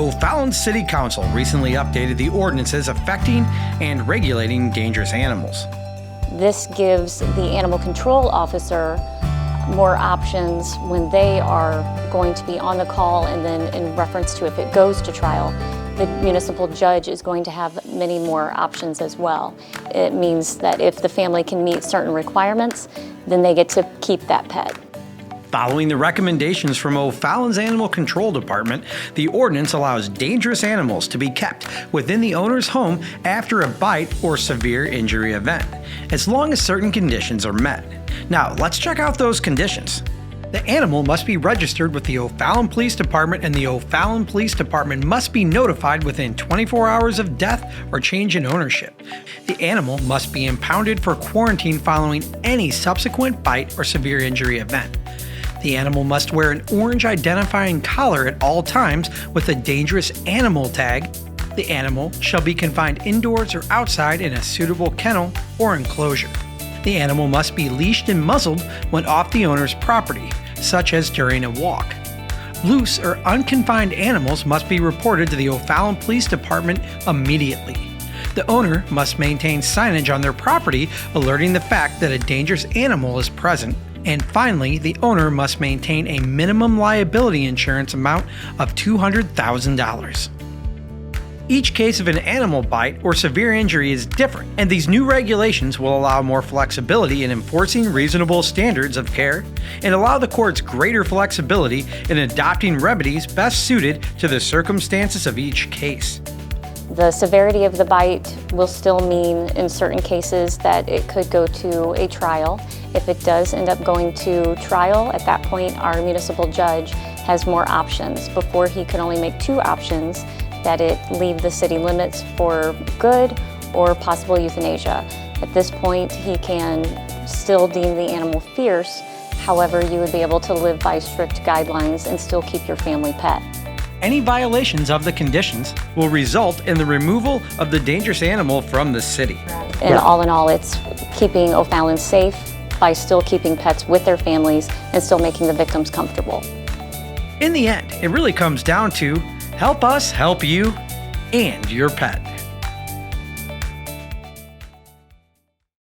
O'Fallon City Council recently updated the ordinances affecting and regulating dangerous animals. This gives the animal control officer more options when they are going to be on the call, and then in reference to if it goes to trial, the municipal judge is going to have many more options as well. It means that if the family can meet certain requirements, then they get to keep that pet. Following the recommendations from O'Fallon's Animal Control Department, the ordinance allows dangerous animals to be kept within the owner's home after a bite or severe injury event, as long as certain conditions are met. Now, let's check out those conditions. The animal must be registered with the O'Fallon Police Department, and the O'Fallon Police Department must be notified within 24 hours of death or change in ownership. The animal must be impounded for quarantine following any subsequent bite or severe injury event. The animal must wear an orange identifying collar at all times with a dangerous animal tag. The animal shall be confined indoors or outside in a suitable kennel or enclosure. The animal must be leashed and muzzled when off the owner's property, such as during a walk. Loose or unconfined animals must be reported to the O'Fallon Police Department immediately. The owner must maintain signage on their property alerting the fact that a dangerous animal is present. And finally, the owner must maintain a minimum liability insurance amount of $200,000. Each case of an animal bite or severe injury is different, and these new regulations will allow more flexibility in enforcing reasonable standards of care and allow the courts greater flexibility in adopting remedies best suited to the circumstances of each case. The severity of the bite will still mean in certain cases that it could go to a trial. If it does end up going to trial, at that point our municipal judge has more options. Before, he could only make two options, that it leave the city limits for good or possible euthanasia. At this point, he can still deem the animal fierce. However, you would be able to live by strict guidelines and still keep your family pet. Any violations of the conditions will result in the removal of the dangerous animal from the city. And all in all, it's keeping O'Fallon safe by still keeping pets with their families and still making the victims comfortable. In the end, it really comes down to help us help you and your pet.